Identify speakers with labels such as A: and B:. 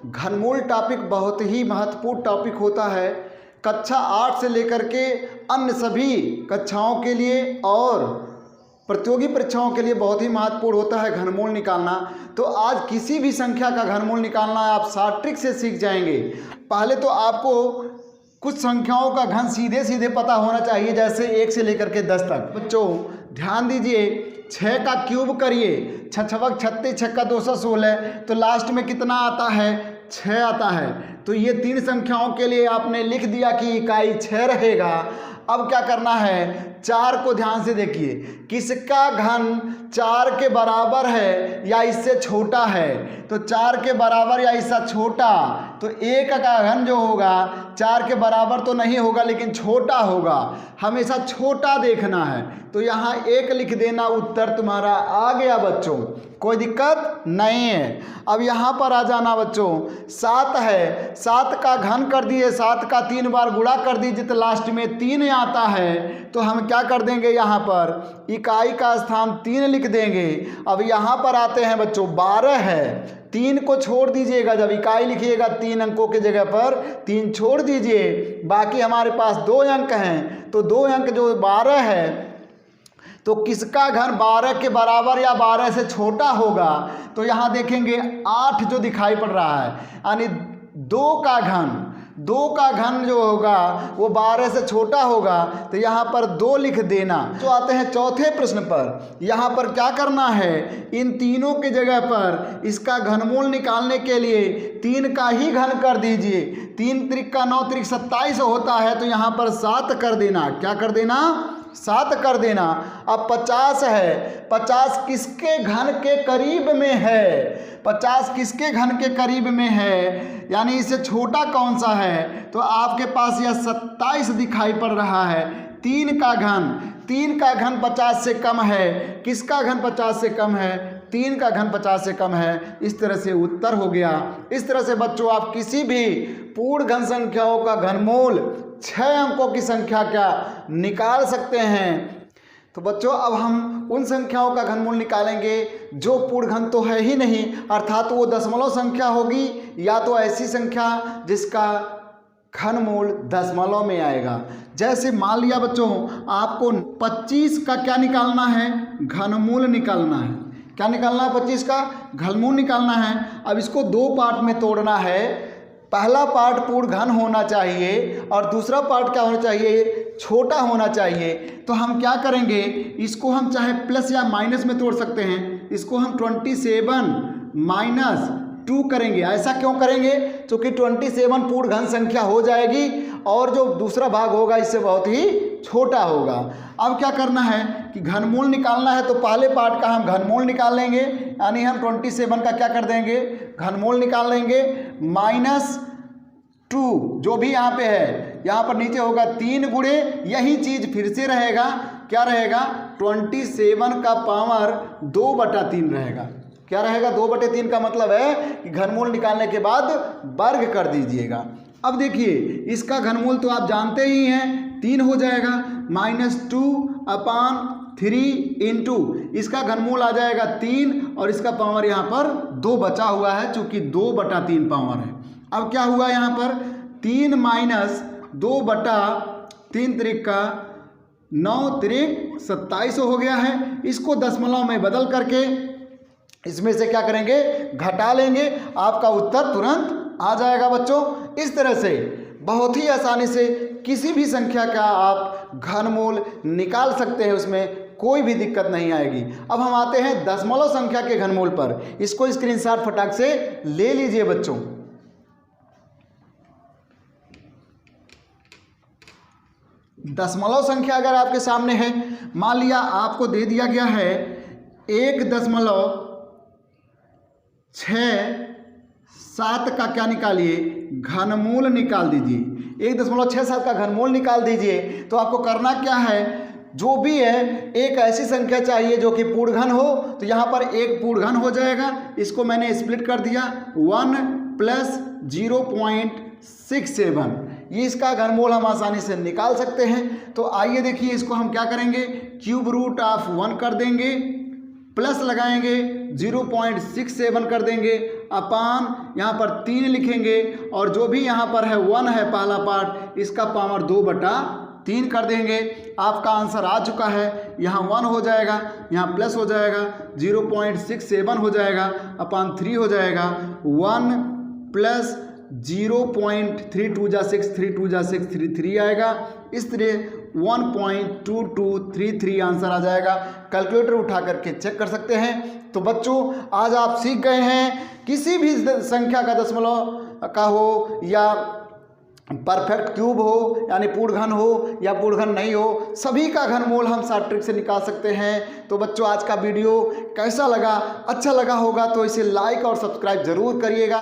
A: घनमूल topic बहुत ही महत्वपूर्ण topic होता है। कक्षा 8 से लेकर के अन्य सभी कक्षाओं के लिए और प्रतियोगी परीक्षाओं के लिए बहुत ही महत्वपूर्ण होता है घनमूल निकालना। तो आज किसी भी संख्या का घनमूल निकालना आप शॉर्ट ट्रिक से सीख जाएंगे। पहले तो आपको कुछ संख्याओं का घन सीधे सीधे पता होना चाहिए, जैसे 1 से लेकर के 10 तक। बच्चों ध्यान दीजिए, 6 का क्यूब करिए, 6 छक 36, 6 का 216, तो लास्ट में कितना आता है? 6 आता है। तो ये 3 संख्याओं के लिए आपने लिख दिया कि इकाई 6 रहेगा। अब क्या करना है? 4 को ध्यान से देखिए, किसका घन 4 के बराबर है या इससे छोटा है? तो 4 के बराबर या इससे छोटा, तो 1 का घन जो होगा 4 के बराबर तो नहीं होगा लेकिन छोटा होगा, हमेशा छोटा देखना है। तो यहाँ 1 लिख देना, उत्तर तुम्हारा आ गया बच्चों, कोई दिक्कत नहीं है। अब यहाँ पर आ जाना बच्चों, 7 है, 7 का घन कर दिए, 7 का 3 बार गुणा कर दीजिए तो लास्ट में 3 आता है। तो हम क्या कर देंगे, यहाँ पर इकाई का स्थान 3 लिख देंगे। अब यहाँ पर आते हैं बच्चों, 12 है, 3 को छोड़ दीजिएगा, जब इकाई लिखिएगा 3 अंकों के जगह पर 3 छोड़ दीजिए, बाकी हमारे पास 2 अंक हैं। तो 2 अंक जो 12 है, तो किसका घन 12 के बराबर या 12 से छोटा होगा? तो यहाँ देखेंगे 8 जो दिखाई पड़ रहा है, यानी 2 का घन जो होगा वो 12 से छोटा होगा। तो यहाँ पर 2 लिख देना। तो आते हैं चौथे प्रश्न पर। यहाँ पर क्या करना है, इन तीनों के जगह पर इसका घनमूल निकालने के लिए 3 का ही घन कर दीजिए। 3 त्रिक का 9 त्रिक 27 होता है, तो यहाँ पर 7 कर देना। क्या कर देना? 7 कर देना। अब 50 है, 50 किसके घन के करीब में है? 50 किसके घन के करीब में है, यानी इससे छोटा कौन सा है? तो आपके पास यह 27 दिखाई पड़ रहा है। 3 का घन 50 से कम है। किसका घन 50 से कम है? 3 का घन 50 से कम है। इस तरह से उत्तर हो गया। इस तरह से बच्चों आप किसी भी पूर्ण घन संख्याओं का घनमूल 6 अंकों की संख्या का निकाल सकते हैं। तो बच्चों अब हम उन संख्याओं का घनमूल निकालेंगे जो पूर्ण घन तो है ही नहीं, अर्थात वो दशमलव संख्या होगी या तो ऐसी संख्या जिसका घनमूल दशमलव में आएगा। जैसे मान लिया बच्चों आपको 25 का क्या निकालना है? घनमूल निकालना है। क्या निकालना है? 25 का घनमूल निकालना है। अब इसको 2 पार्ट में तोड़ना है। पहला पार्ट पूर्ण घन होना चाहिए और दूसरा पार्ट क्या होना चाहिए? छोटा होना चाहिए। तो हम क्या करेंगे, इसको हम चाहे प्लस या माइनस में तोड़ सकते हैं। इसको हम 27 माइनस 2 करेंगे। ऐसा क्यों करेंगे? क्योंकि 27 पूर्ण घन संख्या हो जाएगी और जो दूसरा भाग होगा इससे बहुत ही छोटा होगा। अब क्या करना है कि घनमूल निकालना है, तो पहले पार्ट का हम घनमूल निकाल लेंगे, यानी हम 27 का क्या कर देंगे? घनमूल निकाल लेंगे। -2 जो भी यहाँ पे है, यहाँ पर नीचे होगा 3 गुणे, यही चीज फिर से रहेगा। क्या रहेगा? 27 का पावर 2/3 रहेगा। क्या रहेगा? 2/3 का मतलब है कि घनमूल निकालने के बाद वर्ग कर दीजिएगा। अब देखिए इसका घनमूल तो आप जानते ही हैं, 3 हो जाएगा। -2/3 इंटू इसका घनमूल आ जाएगा 3 और इसका पावर यहाँ पर 2 बचा हुआ है, चूंकि 2/3 पावर है। अब क्या हुआ यहाँ पर? 3 माइनस 2/3 त्रिक का 9 त्रिक 27 हो गया है। इसको दशमलव में बदल करके इसमें से क्या करेंगे? घटा लेंगे। आपका उत्तर तुरंत आ जाएगा बच्चों। इस तरह से बहुत ही आसानी से किसी भी संख्या का आप घनमूल निकाल सकते हैं, उसमें कोई भी दिक्कत नहीं आएगी। अब हम आते हैं दशमलव संख्या के घनमूल पर। इसको स्क्रीनशॉट फटाक से ले लीजिए बच्चों। दशमलव संख्या अगर आपके सामने है, मान लिया आपको दे दिया गया है 1.67 का क्या निकालिए? घनमूल निकाल दीजिए। 1.67 का घनमूल निकाल दीजिए। तो आपको करना क्या है, जो भी है एक ऐसी संख्या चाहिए जो कि पूर्ण घन हो। तो यहाँ पर एक पूर्ण घन हो जाएगा, इसको मैंने स्प्लिट कर दिया 1 + 0.67। ये इसका घनमूल हम आसानी से निकाल सकते हैं। तो आइए देखिए, इसको हम क्या करेंगे, क्यूब रूट ऑफ 1 कर देंगे, प्लस लगाएंगे 0.67 कर देंगे अपान यहाँ पर 3 लिखेंगे और जो भी यहाँ पर है 1 है पहला पार्ट, इसका पावर 2/3 कर देंगे। आपका आंसर आ चुका है। यहाँ 1 हो जाएगा, यहाँ प्लस हो जाएगा, 0.67 हो जाएगा अपान 3 हो जाएगा, 1 प्लस 0.3 2 जा 6, 3 2 जा 6, 3 3 आएगा। इस तरह 1.2233 आंसर आ जाएगा। कैलकुलेटर उठा करके चेक कर सकते हैं। तो बच्चों आज आप सीख गए हैं किसी भी संख्या का दशमलव का हो या परफेक्ट क्यूब हो यानी पूर्णघन हो या पूर्णघन नहीं हो, सभी का घनमूल हम शॉर्ट ट्रिक से निकाल सकते हैं। तो बच्चों आज का वीडियो कैसा लगा? अच्छा लगा होगा तो इसे लाइक और सब्सक्राइब जरूर करिएगा।